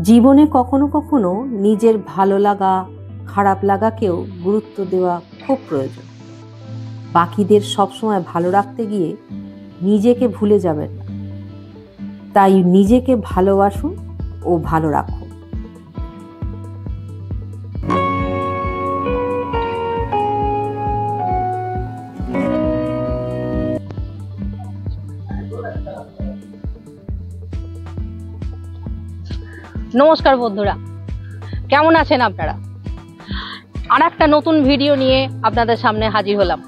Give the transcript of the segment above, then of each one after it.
জীবনে কখনো কখনো নিজের ভালো লাগা খারাপ লাগাকেও গুরুত্ব দেওয়া খুব প্রয়োজন। বাকিদের সবসময় ভালো রাখতে গিয়ে নিজেকে ভুলে যাবেন না। তাই নিজেকে ভালোবাসুন ও ভালো রাখুন। নমস্কার বন্ধুরা, কেমন আছেন আপনারা? আর একটা নতুন ভিডিও নিয়ে আপনাদের সামনে হাজির হলাম।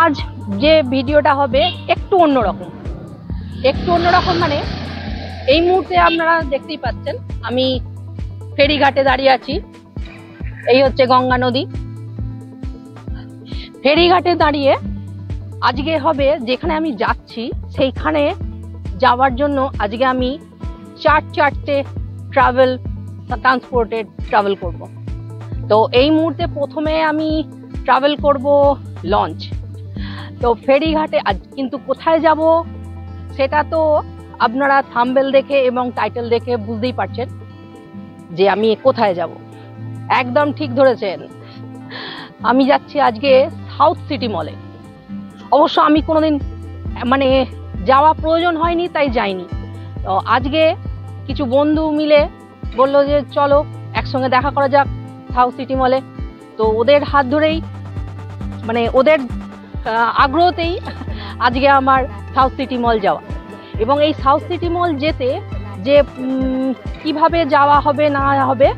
আজ যে ভিডিওটা হবে একটু অন্যরকম। মানে এই মুহূর্তে আপনারা দেখতেই পাচ্ছেন আমি ফেরিঘাটে দাঁড়িয়ে আছি। এই হচ্ছে গঙ্গা নদী। ফেরিঘাটে দাঁড়িয়ে আজকে হবে যেখানে আমি যাচ্ছি সেইখানে যাওয়ার জন্য আজকে আমি চারটে ট্রান্সপোর্টে ট্রাভেল করব। তো এই মুহূর্তে প্রথমে আমি ট্রাভেল করব লঞ্চ। তো ফেরিঘাটে আজ কিন্তু কোথায় যাব সেটা তো আপনারা থাম্বনেল দেখে এবং টাইটেল দেখে বুঝতেই পারছেন যে আমি কোথায় যাব। একদম ঠিক ধরেছেন, আমি যাচ্ছি আজকে সাউথ সিটি মলে। অবশ্য আমি কোনোদিন যাওয়া প্রয়োজন হয়নি তাই যাইনি। তো আজকে কিছু বন্ধু মিলে বললো যে চলো একসঙ্গে দেখা করা যাক সাউথ সিটি মলে। তো ওদের হাত ধরেই ওদের আগ্রহতেই আজকে আমার সাউথ সিটি মল যাওয়া। এবং এই সাউথ সিটি মল যেতে যে কিভাবে যাওয়া হবে না হবে,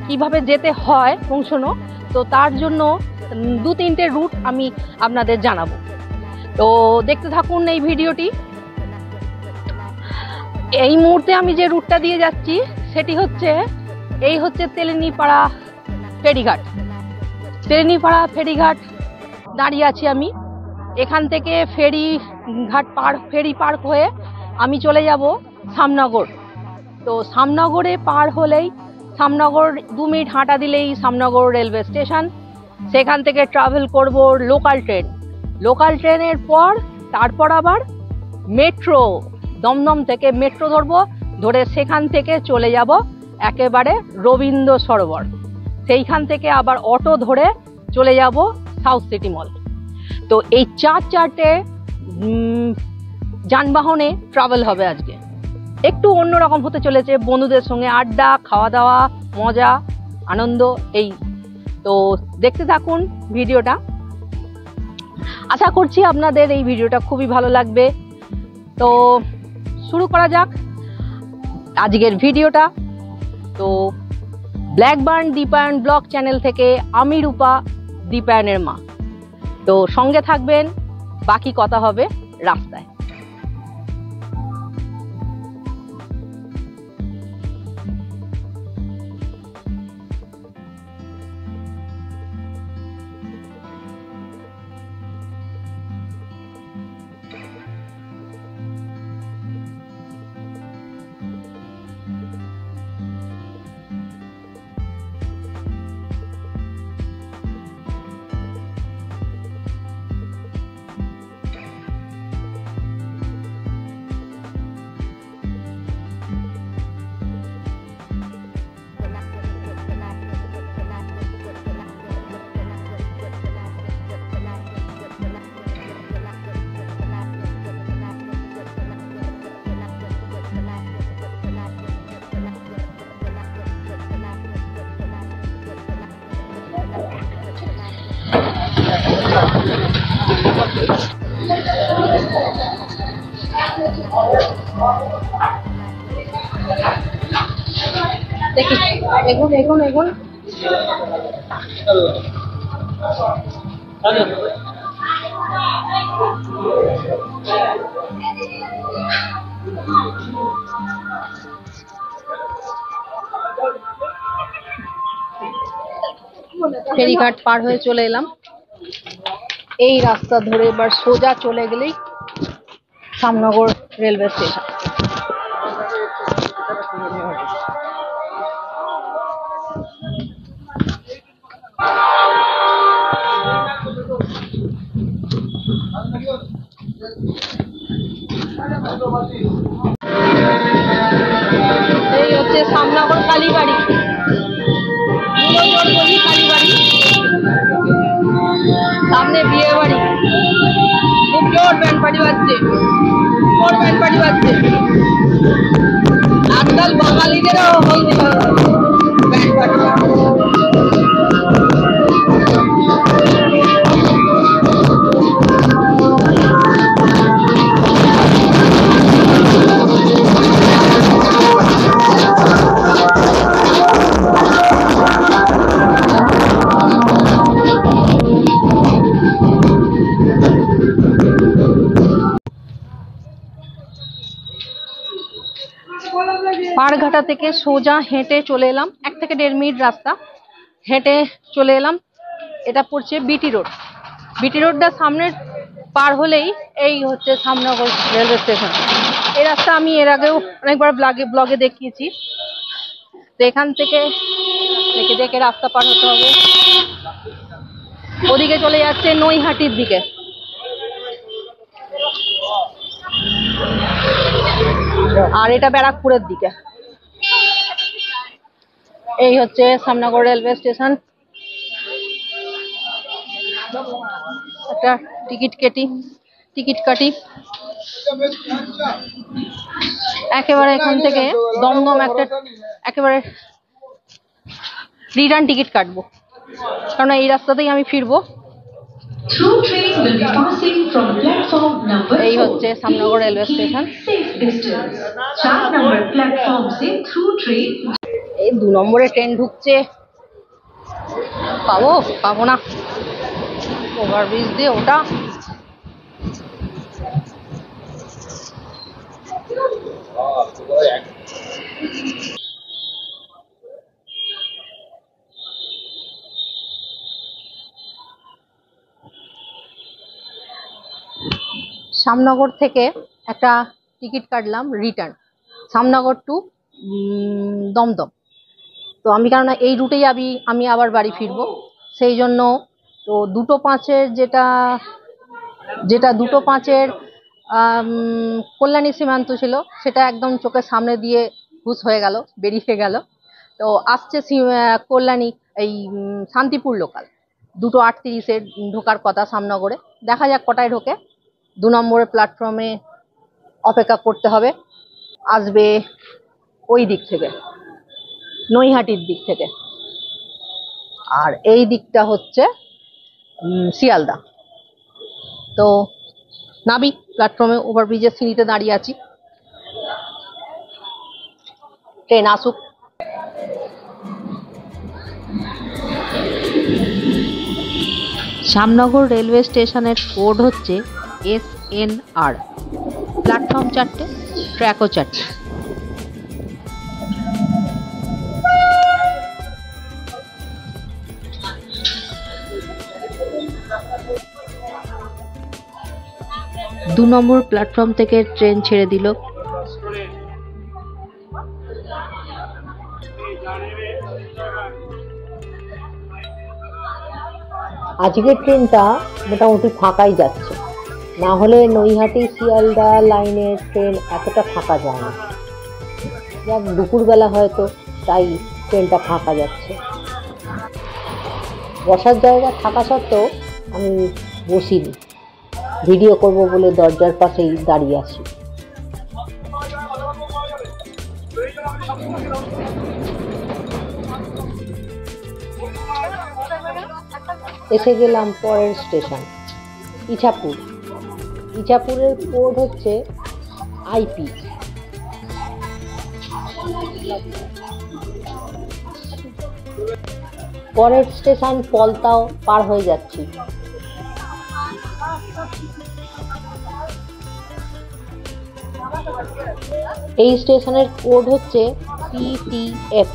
কিভাবে যেতে হয় পৌঁছানো, তো তার জন্য 2-3টে রুট আমি আপনাদের জানাবো। তো দেখতে থাকুন এই ভিডিওটি। এই মুহূর্তে আমি যে রুটটা দিয়ে যাচ্ছি সেটি হচ্ছে তেলেনীপাড়া ফেরিঘাট দাঁড়িয়ে আছি আমি। এখান থেকে ফেরি পার্ক হয়ে আমি চলে যাব সামনগর। তো সামনগরে পার হলেই সামনগর 2 মিনিট হাঁটা দিলেই সামনগর রেলওয়ে স্টেশন। সেখান থেকে ট্রাভেল করব লোকাল ট্রেনের পর তারপর আবার মেট্রো, দমদম থেকে মেট্রো ধরে সেখান থেকে চলে যাব একেবারে রবীন্দ্র সরোবর। সেইখান থেকে আবার অটো ধরে চলে যাব সাউথ সিটি মল। তো এই চারটে যানবাহনে ট্রাভেল হবে আজকে। একটু অন্যরকম হতে চলেছে, বন্ধুদের সঙ্গে আড্ডা, খাওয়া দাওয়া, মজা, আনন্দ। এই তো দেখতে থাকুন ভিডিওটা। আশা করছি আপনাদের এই ভিডিওটা খুবই ভালো লাগবে। তো শুরু করা যাক আজকের ভিডিওটা। তো ব্ল্যাকবার্ন দীপায়ন ব্লগ চ্যানেল থেকে আমি রূপা, দীপায়নের মা। তো সঙ্গে থাকবেন, বাকি কথা হবে রাস্তায়। দেখি এগুন ফেরিঘাট পার হয়ে চলে এলাম। এই রাস্তা ধরে এবার সোজা চলে গেলেই সামনগর রেলওয়ে স্টেশন। এই হচ্ছে সামনাগর কালীবাড়ি, কালীবাড়ি, সামনে বিয়ে বাড়ি, খুব জোর ব্যান্ড পার্টি বাজছে, জোর ব্যান্ড পার্টি বাজছে। আজকাল বাঙালিদেরও হলদি ব্যান্ড পার্টি। পাড়ঘাটা থেকে সোজা হেঁটে চলে এলাম, 1 থেকে 1.5 মিনিট রাস্তা হেঁটে চলে এলাম। এটা পড়ছে বিটি রোড। বিটি রোডটা সামনে পার হলেই এই হচ্ছে সামনগর রেলওয়ে স্টেশন। এই রাস্তা আমি এর আগেও অনেকবার ব্লগে দেখিয়েছি। তো এখান থেকে দেখে দেখে রাস্তা পার হতে হবে। ওদিকে চলে যাচ্ছে নৈহাটির দিকে। আর এটা ব্যারাকপুরের দিকে। এই হচ্ছে সামনগর রেলওয়ে স্টেশন। একটা টিকিট কাটি একেবারে এখান থেকে দমদম একটা একেবারে রিটার্ন টিকিট কাটবো, কারণ এই রাস্তাতেই আমি ফিরবো। এই হচ্ছে সামনগর রেলওয়ে স্টেশন। এই 2 নম্বরে ট্রেন ঢুকছে, পাবো না, ওভারব্রিজ দিয়ে ওটা। সামনগর থেকে একটা টিকিট কাটলাম রিটার্ন, সামনগর টু দমদম। তো আমি কেননা এই রুটেই আমি আবার বাড়ি ফিরবো, সেই জন্য তো 2:05-এর যেটা 2:05-এর কল্যাণী সীমান্ত ছিল, সেটা একদম চোখের সামনে দিয়ে হুস হয়ে গেল, বেরিয়ে গেল। তো আসছে কল্যাণী এই শান্তিপুর লোকাল 2:38-এর ঢোকার কথা সামনগরে। দেখা যাক কটায় ঢোকে। 2 নম্বরের প্ল্যাটফর্মে অপেক্ষা করতে হবে, আসবে ওই দিক থেকে, নৈহাটির দিক থেকে। আর এই দিকটা হচ্ছে শিয়ালদা। তো নাবি প্ল্যাটফর্মে, ওভারব্রিজের সিঁড়িতে দাঁড়িয়ে আছি, ট্রেন আসুক। সামনগর রেলওয়ে স্টেশনের কোড হচ্ছে SNR। প্ল্যাটফর্ম 4টে, ট্র্যাকও 4টে। দু নম্বর প্ল্যাটফর্ম থেকে ট্রেন ছেড়ে দিল। আজকের ট্রেনটা মোটামুটি ফাঁকাই যাচ্ছে, না হলে নৈহাটি শিয়ালদা লাইনের ট্রেন এতটা ফাঁকা যায় না। যাক, দুপুরবেলা হয়তো তাই ট্রেনটা ফাঁকা যাচ্ছে। বসার জায়গা থাকা সত্ত্বেও আমি বসিনি, ভিডিও করব বলে দরজার পাশেই দাঁড়িয়ে আছি। এসে গেলাম পরের স্টেশন ইছাপুর। ইছাপুরের কোড হচ্ছে IP। পরের স্টেশন পলতাও পার হয়ে যাচ্ছি। এই স্টেশনের কোড হচ্ছে PTF।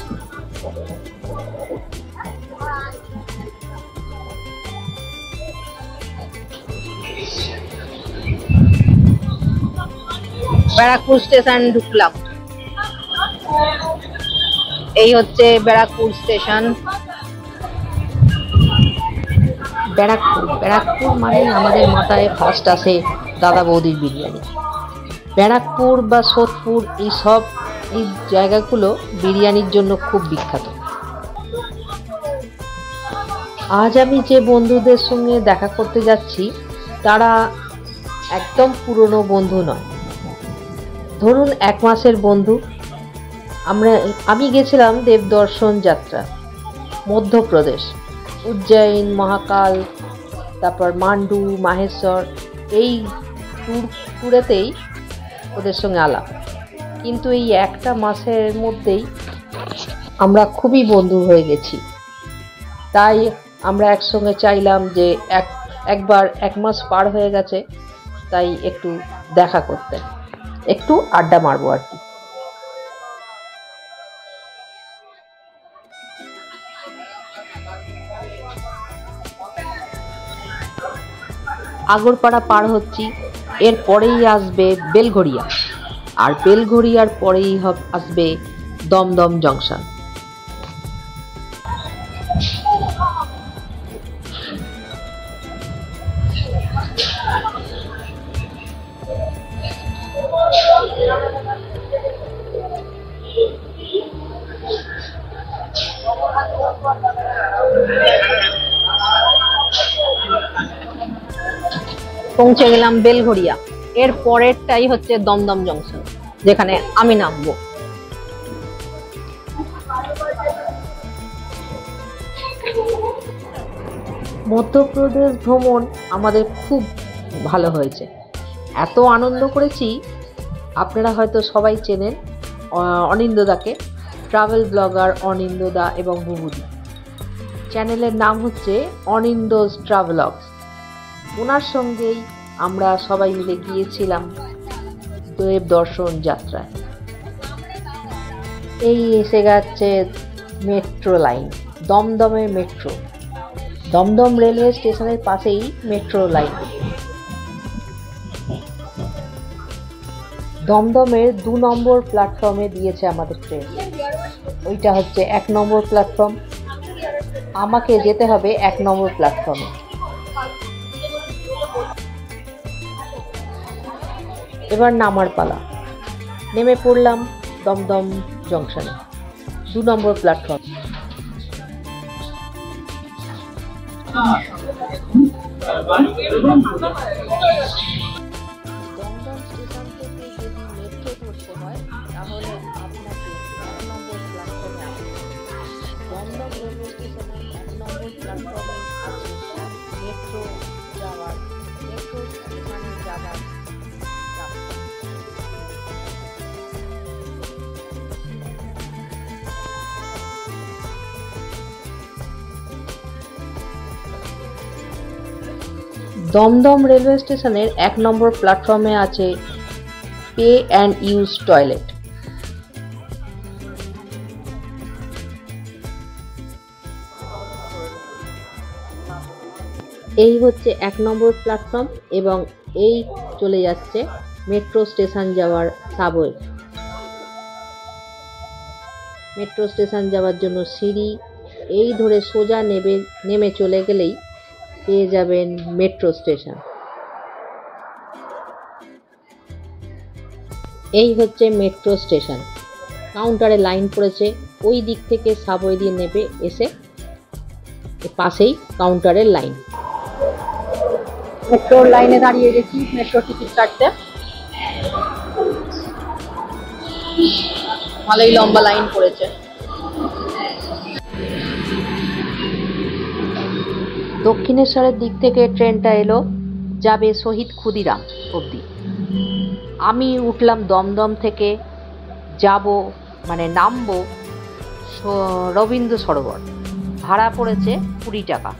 ব্যারাকপুর স্টেশন ঢুকলাম। এই হচ্ছে ব্যারাকপুর স্টেশন। ব্যারাকপুর মানে আমাদের মাথায় ফার্স্ট আসে দাদা বৌদির বিরিয়ানি। ব্যারাকপুর বা সোদপুর এইসব এই জায়গাগুলো বিরিয়ানির জন্য খুব বিখ্যাত। আজ আমি যে বন্ধুদের সঙ্গে দেখা করতে যাচ্ছি তারা একদম পুরনো বন্ধু নয়, ধরুন 1 মাসের বন্ধু। আমি গেছিলাম দেবদর্শন যাত্রা, মধ্যপ্রদেশ, উজ্জয়ন, মহাকাল, তারপর মান্ডু, মাহেশ্বর। এই ট্যুরেতেই ওদের সঙ্গে আলাপ, কিন্তু এই 1টা মাসের মধ্যেই আমরা খুবই বন্ধু হয়ে গেছি। তাই আমরা একসঙ্গে চাইলাম যে একবার 1 মাস পার হয়ে গেছে, তাই একটু দেখা করতে, একটু আড্ডা মারবো আর কি। আগরপাড়া পার হচ্ছি, এর পরেই আসবে বেলঘড়িয়া, আর বেলঘড়িয়ার পরেই আসবে দমদম জংশন। পৌঁছে গেলাম বেলঘড়িয়া, এর পরেরটাই হচ্ছে দমদম জংশন, যেখানে আমি নামবো। মধ্যপ্রদেশ ভ্রমণ আমাদের খুব ভালো হয়েছে, এত আনন্দ করেছি। আপনারা হয়তো সবাই চেনেন অনিন্দদাকে, ট্রাভেল ব্লগার অনিন্দদা এবং বুবুদি। চ্যানেলের নাম হচ্ছে অনিন্দোজ ট্রাভেলগস। ওনার সঙ্গেই আমরা সবাই মিলে গিয়েছিলাম দেবদর্শন যাত্রায়। এই এসে গেছে মেট্রো লাইন, দমদমের মেট্রো। দমদম রেলওয়ে স্টেশনের পাশেই মেট্রো লাইন। দমদমের 2 নম্বর প্ল্যাটফর্মে দিয়েছে আমাদের ট্রেন, ওইটা হচ্ছে 1 নম্বর প্ল্যাটফর্ম। আমাকে যেতে হবে 1 নম্বর প্ল্যাটফর্মে। এবার নামার পালা। নেমে পড়লাম দমদম জংশনে, 2 নম্বর প্ল্যাটফর্ম। দমদম স্টেশন থেকে যদি মেট্রো ধরতে হয় তাহলে আপনাকে 1 নম্বর প্ল্যাটফর্মে আসতে হবে। দমদম রেলওয়ে স্টেশনে 1 নম্বর প্ল্যাটফর্মে আছে মেট্রো স্টেশনে যাওয়ার রাস্তা। দমদম রেলওয়ে স্টেশনের 1 নম্বর প্ল্যাটফর্মে আছে পে অ্যান্ড ইউজ টয়লেট। এই হচ্ছে 1 নম্বর প্ল্যাটফর্ম এবং এই চলে যাচ্ছে মেট্রো স্টেশন যাওয়ার সাবওয়ে। মেট্রো স্টেশন যাওয়ার জন্য সিঁড়ি, এই ধরে সোজা নেমে চলে গেলেই পেয়ে যাবেন মেট্রো স্টেশন। এই হচ্ছে মেট্রো স্টেশন। কাউন্টারে লাইন পড়েছে, ওই দিক থেকে সাবওয়ে দিয়ে নেমে এসে পাশেই কাউন্টারের লাইন। মেট্রোর লাইনে দাঁড়িয়ে গেছি মেট্রো টিকিট কাটতে। ভালোই লম্বা লাইন পড়েছে। দক্ষিণেশ্বরের দিক থেকে ট্রেনটা এলো, যাবে শহীদ ক্ষুদিরাম অবধি। আমি উঠলাম দমদম থেকে, নামবো রবীন্দ্র সরোবর। ভাড়া পড়েছে 20 টাকা।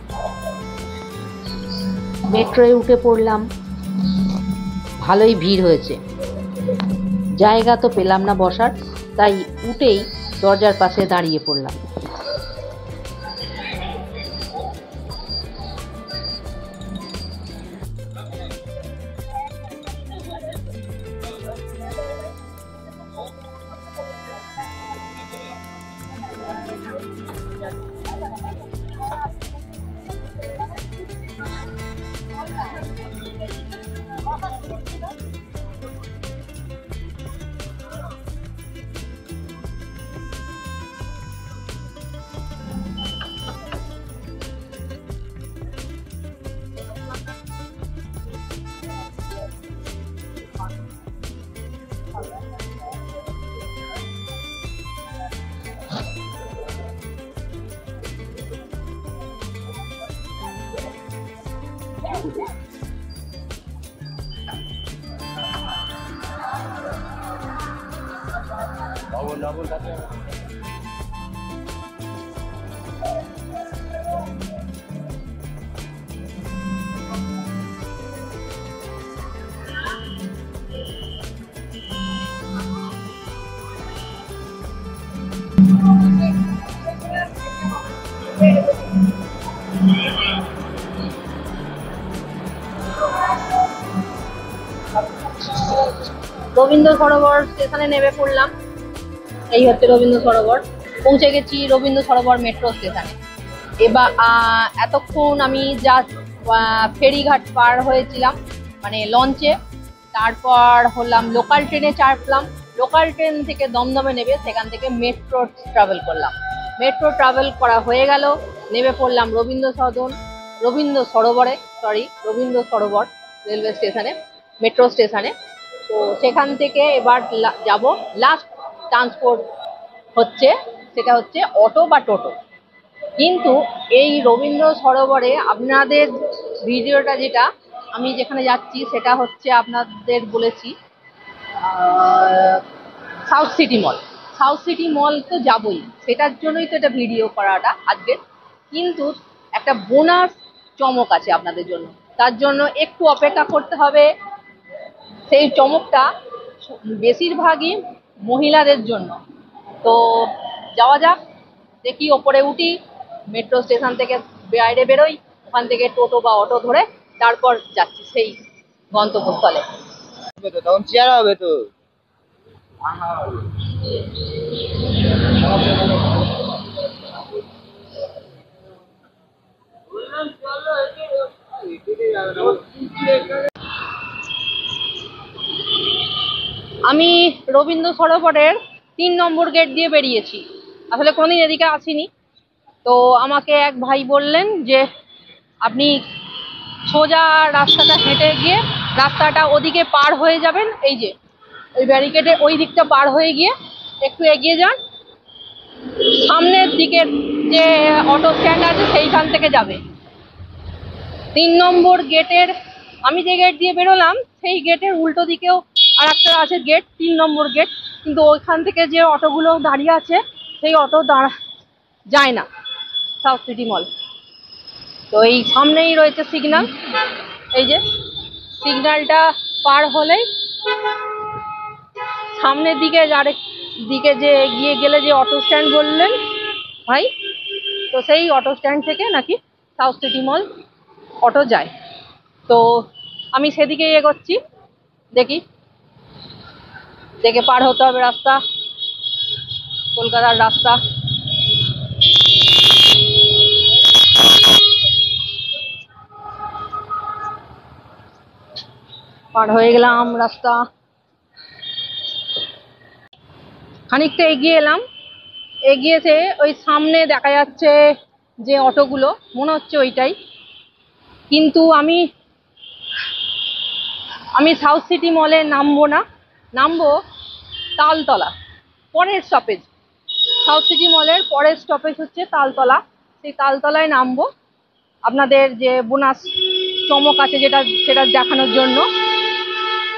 মেট্রোয় উঠে পড়লাম, ভালোই ভিড় হয়েছে, জায়গা তো পেলাম না বসার, তাই উঠেই দরজার পাশে দাঁড়িয়ে পড়লাম। রবীন্দ্র সরোবর স্টেশনে নেমে পড়লাম। এই হচ্ছে রবীন্দ্র সরোবর। পৌঁছে গেছি রবীন্দ্র সরোবর মেট্রো স্টেশনে। এবার এতক্ষণ আমি জাস্ট ফেরিঘাট পার হয়েছিলাম, মানে লঞ্চে। তারপর হলাম লোকাল ট্রেনে চাপলাম। লোকাল ট্রেন থেকে দমদমে নেবে, সেখান থেকে মেট্রো ট্রাভেল করলাম। মেট্রো ট্রাভেল করা হয়ে গেল, নেমে পড়লাম রবীন্দ্র সরোবর রেলওয়ে স্টেশনে, মেট্রো স্টেশনে। তো সেখান থেকে এবার যাব লাস্ট ট্রান্সপোর্ট হচ্ছে, সেটা হচ্ছে অটো বা টোটো। কিন্তু এই রবীন্দ্র সরোবরে আপনাদের ভিডিওটা যেটা আমি যেখানে যাচ্ছি সেটা হচ্ছে আপনাদের বলেছি সাউথ সিটি মল তো যাবই, সেটার জন্যই তো এটা ভিডিও করাটা আজকে। কিন্তু একটা বোনাস চমক আছে আপনাদের জন্য, তার জন্য একটু অপেক্ষা করতে হবে। সেই চমকটা বেশিরভাগই মহিলাদের জন্য। তো যাওয়া যাক, দেখি ওপরে উঠি, মেট্রো স্টেশন থেকে বাইরে বেরোই, ওখান থেকে টোটো বা অটো ধরে তারপর যাচ্ছি সেই গন্তব্যস্থলে। তখন চেয়ার হবে তো। আমি রবীন্দ্র সরোবরের 3 নম্বর গেট দিয়ে বেরিয়েছি, আসলে কোনোদিন এদিকে আসিনি। তো আমাকে এক ভাই বললেন যে আপনি সোজা রাস্তাটা হেঁটে গিয়ে রাস্তাটা ওদিকে পার হয়ে যাবেন, এই যে ওই ব্যারিকেডে ওই দিকটা পার হয়ে গিয়ে একটু এগিয়ে যান, সামনের দিকের যে অটো স্ট্যান্ড আছে সেইখান থেকে যাবে। 3 নম্বর গেটের, আমি যে গেট দিয়ে বেরোলাম সেই গেটের উল্টো দিকেও আর একটা আছে গেট, 3 নম্বর গেট। কিন্তু ওইখান থেকে যে অটোগুলো দাঁড়িয়ে আছে সেই অটো যায় না সাউথ সিটি মল। তো এই সামনেই রয়েছে সিগন্যাল, এই যে সিগন্যালটা পার হলেই সামনের দিকে আরেক দিকে যে এগিয়ে গেলে যে অটো স্ট্যান্ড বললেন ভাই, তো সেই অটো স্ট্যান্ড থেকে নাকি সাউথ সিটি মল অটো যায়। তো আমি সেদিকেই এগোচ্ছি, দেখি দেখে পার হতে হবে রাস্তা, কলকাতার রাস্তা। পার হয়ে গেলাম রাস্তা, খানিকটা এগিয়ে এলাম। এগিয়েছে ওই সামনে দেখা যাচ্ছে যে অটোগুলো, মনে হচ্ছে ওইটাই। কিন্তু আমি সাউথ সিটি মলে নামবো না, নামবো তালতলা, পরের স্টপেজ। সাউথ সিটি মলের পরের স্টপেজ হচ্ছে তালতলা, সেই তালতলায় নামবো আপনাদের যে বোনাস চমক আছে যেটা, সেটা দেখানোর জন্য।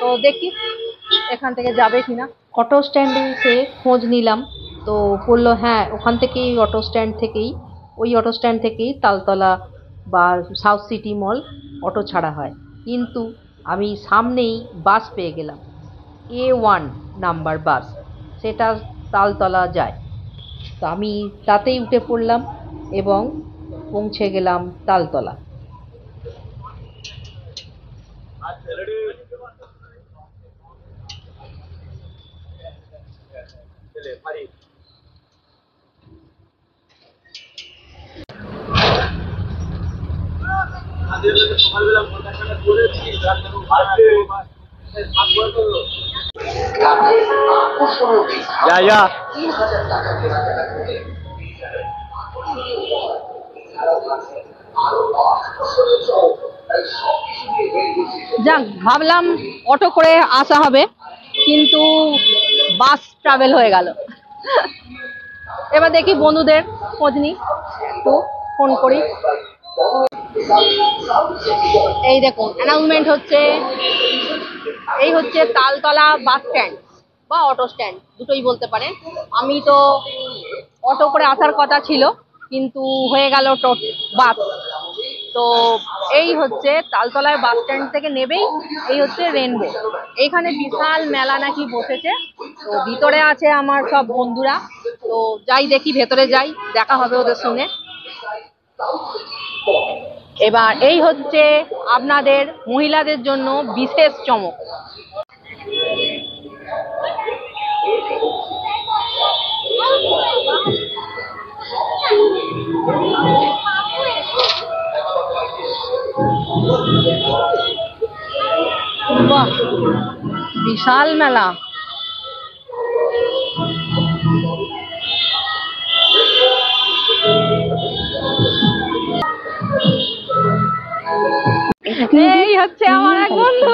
তো দেখি এখান থেকে যাবে কিনা। অটো স্ট্যান্ডে এসে খোঁজ নিলাম, তো বললো হ্যাঁ ওখান থেকেই ওই অটো স্ট্যান্ড থেকেই তালতলা বা সাউথ সিটি মল অটো ছাড়া হয়। কিন্তু আমি সামনেই বাস পেয়ে গেলাম, A1 নাম্বার বাস, সেটা তালতলা যায়। তো আমি তাতেই উঠে পড়লাম এবং পৌঁছে গেলাম তালতলা। যা যাক, ভাবলাম অটো করে আসা হবে, কিন্তু বাস ট্রাভেল হয়ে গেল। এবার দেখি বন্ধুদের খোঁজ নিই, একটু ফোন করি। এই দেখুন অ্যানাউন্সমেন্ট হচ্ছে, এই হচ্ছে তালতলা বাস স্ট্যান্ড। বা অটো স্ট্যান্ড, দুটোই বলতে পারেন। আমি তো অটো করে আসার কথা ছিল, কিন্তু হয়ে গেল বাস। তো এই হচ্ছে তালতলায় বাস স্ট্যান্ড থেকে নেবেই এই হচ্ছে রেনবো। এইখানে বিশাল মেলা নাকি বসেছে। তো ভিতরে আছে আমার সব বন্ধুরা, তো যাই দেখি, ভেতরে যাই, দেখা হবে ওদের সঙ্গে। এবার এই হচ্ছে আপনাদের মহিলাদের জন্য বিশেষ চমক। বাহ, বিশাল মেলা। এই হচ্ছে আমার এক বন্ধু।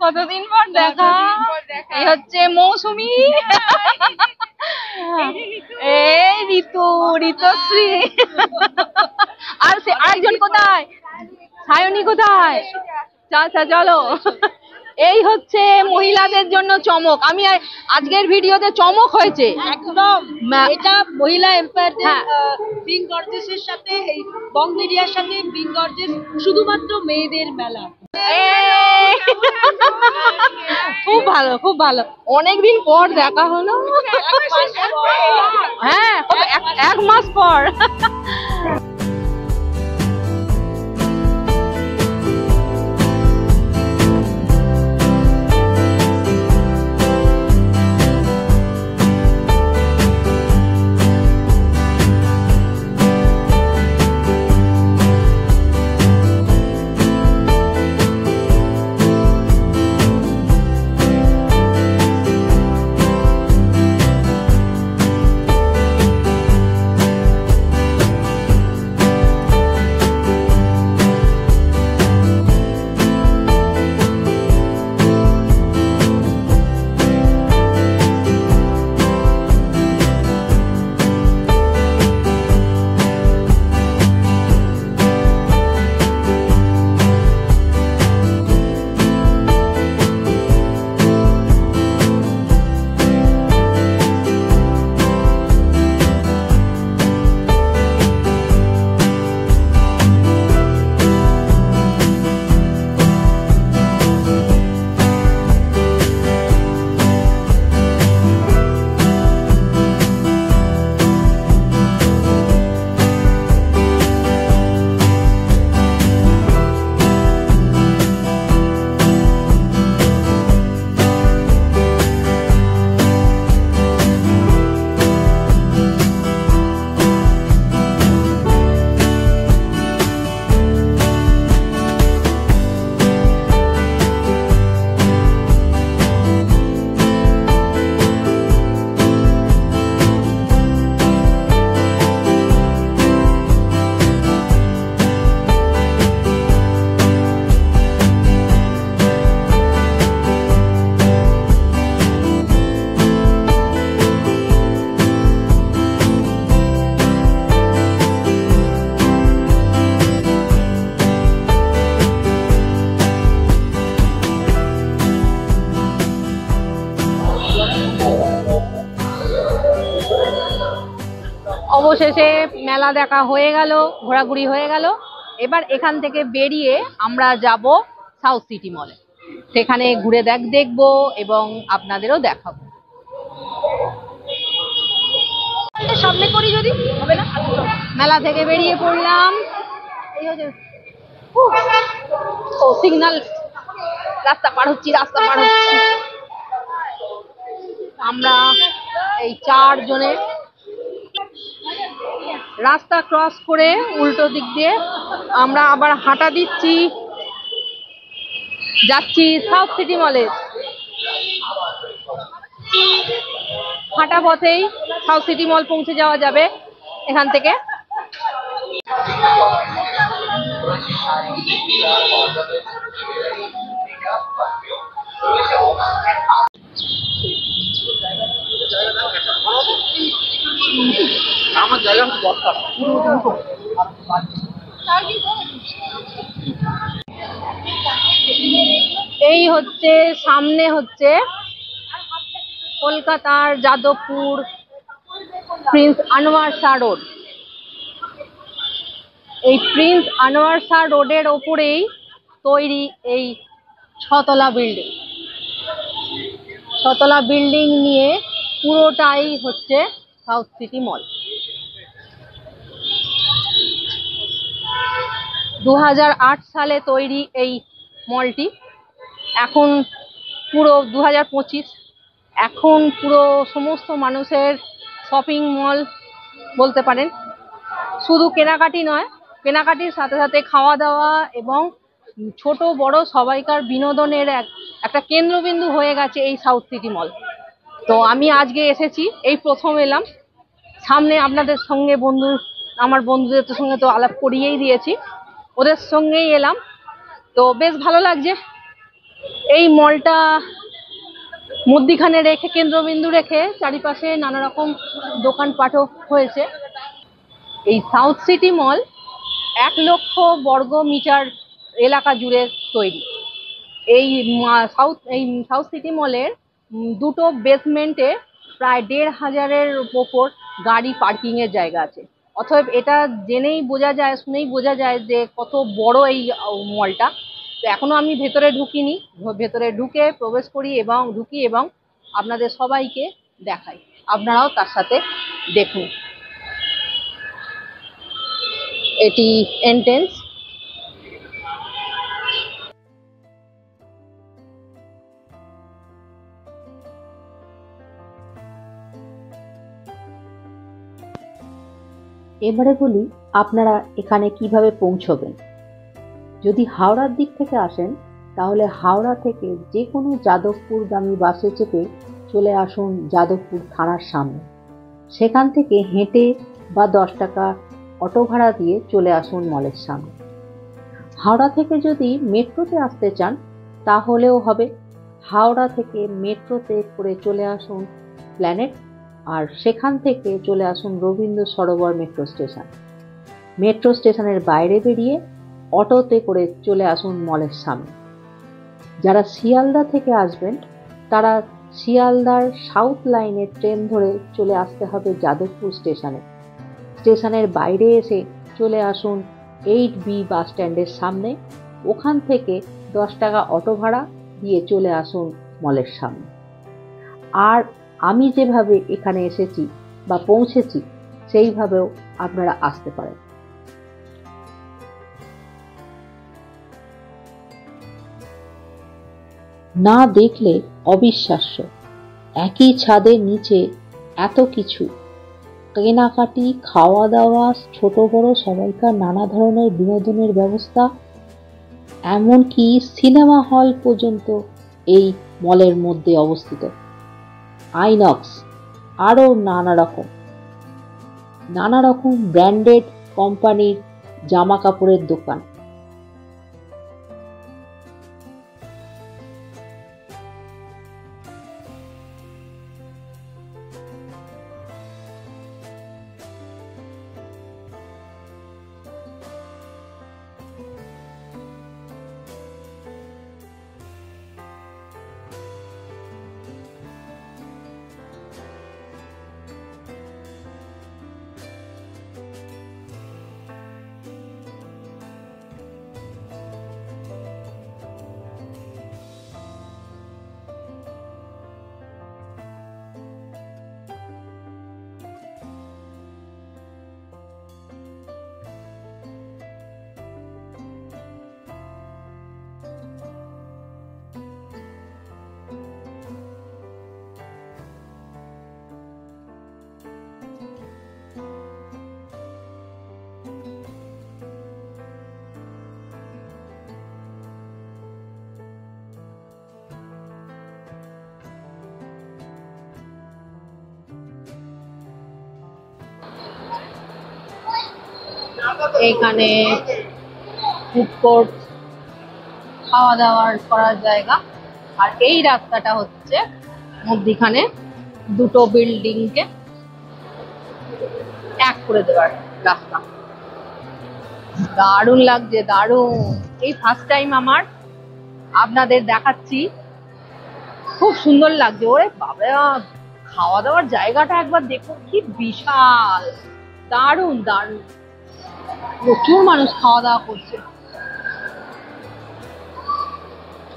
কতদিন পর দেখা। এই হচ্ছে মৌসুমী, এই ঋতু, ঋতুশ্রী। আর সে আরেকজন কোথায়? সায়নী কোথায়? আচ্ছা চলো। এই হচ্ছে মহিলাদের জন্য চমক। আমি আজকের ভিডিওতে চমক হয়েছে একদম। এটা মহিলা এম্পায়ারদের বিং গর্জেসের সাথে, এই বং মিডিয়ার সাথে বিং গর্জেস শুধুমাত্র মেয়েদের মেলা। খুব ভালো, খুব ভালো। অনেকদিন পর দেখা হলো। হ্যাঁ, 1 মাস পর। অবশেষে মেলা দেখা হয়ে গেল, ঘোরাঘুরি হয়ে গেল। এবার এখান থেকে বেরিয়ে আমরা যাব সাউথ সিটি মলে। সেখানে ঘুরে দেখবো এবং আপনাদেরও দেখাবো। সামনে করি যদি হবে না। মেলা থেকে বেরিয়ে পড়লাম। এই হচ্ছে ও সিগন্যাল, রাস্তা পার হচ্ছি। আমরা এই 4 জনে রাস্তা ক্রস করে উল্টো দিক দিয়ে আমরা আবার হাঁটা দিচ্ছি, যাচ্ছি সাউথ সিটি মলে। হাঁটা পথেই সাউথ সিটি মল পৌঁছে যাওয়া যাবে এখান থেকে। আমার জায়গা এই হচ্ছে সামনে হচ্ছে কলকাতার যাদবপুর প্রিন্স আনোয়ার শাহ রোড। এই প্রিন্স আনোয়ার শাহ রোডের ওপরেই তৈরি এই 6তলা বিল্ডিং। 6তলা বিল্ডিং নিয়ে পুরোটাই হচ্ছে সাউথ সিটি মল। 2008 সালে তৈরি এই মলটি। এখন পুরো 2025, এখন পুরো সমস্ত মানুষের শপিং মল বলতে পারেন। শুধু কেনাকাটি নয়, কেনাকাটির সাথে সাথে খাওয়া দাওয়া এবং ছোট বড় সবাইকার বিনোদনের একটা কেন্দ্রবিন্দু হয়ে গেছে এই সাউথ সিটি মল। তো আমি আজকে এসেছি, এই প্রথম এলাম। সামনে আপনাদের সঙ্গে আমার বন্ধুদের সঙ্গে তো আলাপ করিয়েই দিয়েছি, ওদের সঙ্গেই এলাম। তো বেশ ভালো লাগছে। এই মলটা মধ্যিখানে রেখে, কেন্দ্রবিন্দু রেখে চারিপাশে নানা রকম দোকানপাটও হয়েছে। এই সাউথ সিটি মল 1 লক্ষ বর্গ মিটার এলাকা জুড়ে তৈরি। এই সাউথ সিটি মলের দুটো বেসমেন্টে প্রায় 1500-এর ওপর গাড়ি পার্কিং এর জায়গা আছে। অতএব এটা জেনেই বোঝা যায়, শুনেই বোঝা যায় যে কত বড় এই মলটা। তো এখনো আমি ভেতরে ঢুকিনি, ভেতরে প্রবেশ করি এবং আপনাদের সবাইকে দেখাই, আপনারাও তার সাথে দেখুন। এটি এন্ট্রেন্স। এবারে বলি আপনারা এখানে কিভাবে পৌঁছবেন। যদি হাওড়ার দিক থেকে আসেন তাহলে হাওড়া থেকে যে কোনো যাদবপুরগামী বাসে চেপে চলে আসুন যাদবপুর থানার সামনে। সেখান থেকে হেঁটে বা 10 টাকা অটো ভাড়া দিয়ে চলে আসুন মলের সামনে। হাওড়া থেকে যদি মেট্রোতে আসতে চান তাহলেও হবে। হাওড়া থেকে মেট্রোতে করে চলে আসুন প্ল্যানেট, আর সেখান থেকে চলে আসুন Rabindra Sarobar metro station. Metro স্টেশনের বাইরে বেরিয়ে অটোতে করে চলে আসুন মলের সামনে। যারা শিয়ালদা থেকে আসবেন তারা শিয়ালদার সাউথ লাইনের ট্রেন ধরে চলে আসতে হবে যাদবপুর স্টেশনে। স্টেশনের বাইরে এসে চলে আসুন 8B বাস স্ট্যান্ডের সামনে। ওখান থেকে 10 টাকা অটো ভাড়া দিয়ে চলে আসুন মলের সামনে। আর আমি যেভাবে এখানে এসেছি বা পৌঁছেছি সেইভাবেও আপনারা আসতে পারেন। না দেখলে অবিশ্বাস্য, একই ছাদের নিচে এত কিছু, কেনাকাটি, খাওয়া দাওয়া, ছোট বড় সবাইকার নানা ধরনের বিনোদনের ব্যবস্থা, এমনকি সিনেমা হল পর্যন্ত এই মলের মধ্যে অবস্থিত। আইনক্স, আরও নানা রকম ব্র্যান্ডেড কোম্পানির জামা কাপড়ের দোকান। এখানে ফুড কোর্ট, খাওয়া দাওয়ার করার জায়গা। আর এই রাস্তাটা হচ্ছে মধ্যিখানে দুটো বিল্ডিংকে এক করে দেওয়ার রাস্তা। দারুণ লাগছে, দারুণ। এই ফার্স্ট টাইম আমার, আপনাদের দেখাচ্ছি। খুব সুন্দর লাগছে। ওরে বাবা, খাওয়া দাওয়ার জায়গাটা একবার দেখো, কি বিশাল, দারুণ দারুণ। প্রচুর মানুষ খাওয়া দাওয়া করছে।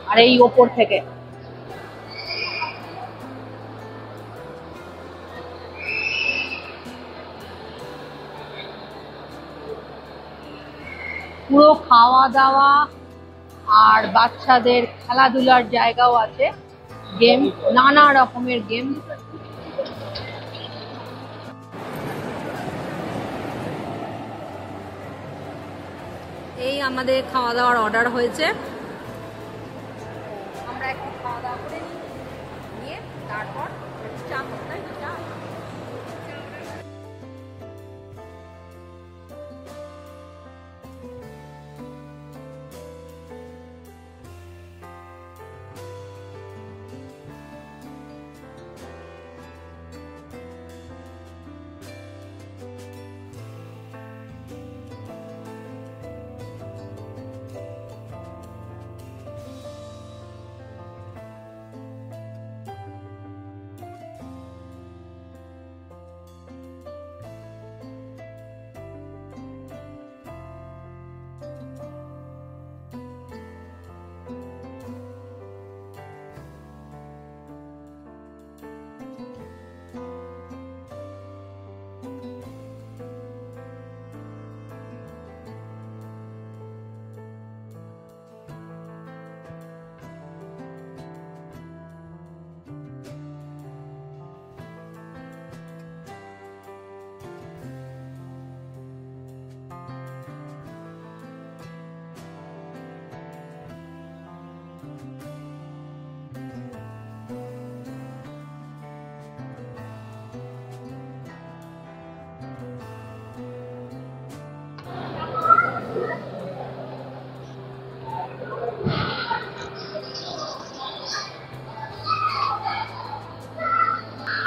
আর এই ওপর থেকে পুরো খাওয়া দাওয়া আর বাচ্চাদের খেলাধুলার জায়গাও আছে, গেম, নানা রকমের গেম। এই আমাদের খাওয়া দাওয়ার অর্ডার হয়েছে, আমরা একটু খাওয়া দাওয়া করে নিয়ে তারপর চা করতে চা।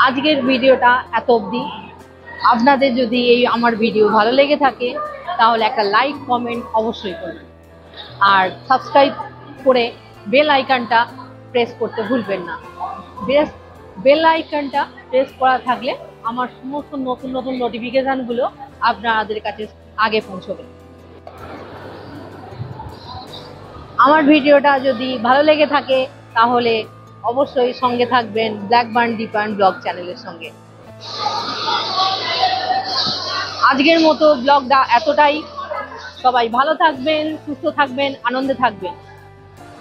আজকের ভিডিওটা এত অবধি। আপনাদের যদি এই আমার ভিডিও ভালো লেগে থাকে তাহলে একটা লাইক কমেন্ট অবশ্যই করবেন, আর সাবস্ক্রাইব করে বেল আইকনটা প্রেস করতে ভুলবেন না। বেল আইকনটা প্রেস করা থাকলে আমার সমস্ত নতুন নতুন নোটিফিকেশানগুলো আপনাদের কাছে আগে পৌঁছবে। আমার ভিডিওটা যদি ভালো লেগে থাকে তাহলে অবশ্যই সঙ্গে থাকবেন ব্ল্যাক বার্ন ডিপার্ন ব্লগ চ্যানেলের সঙ্গে। আজকের মতো ব্লগটা এতটাই। সবাই ভালো থাকবেন, সুস্থ থাকবেন, আনন্দে থাকবেন।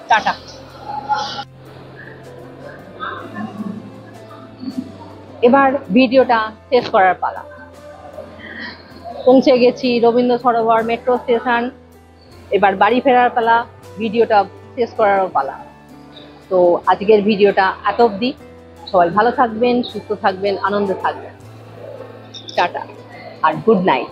টাটা। এবার ভিডিওটা শেষ করার পালা। পৌঁছে গেছি রবীন্দ্র সরোবর মেট্রো স্টেশন। এবার বাড়ি ফেরার পালা, ভিডিওটা শেষ করারও পালা। তো আজকের ভিডিওটা এত অবধি। সবাই ভালো থাকবেন, সুস্থ থাকবেন, আনন্দে থাকবেন। টাটা আর গুড নাইট।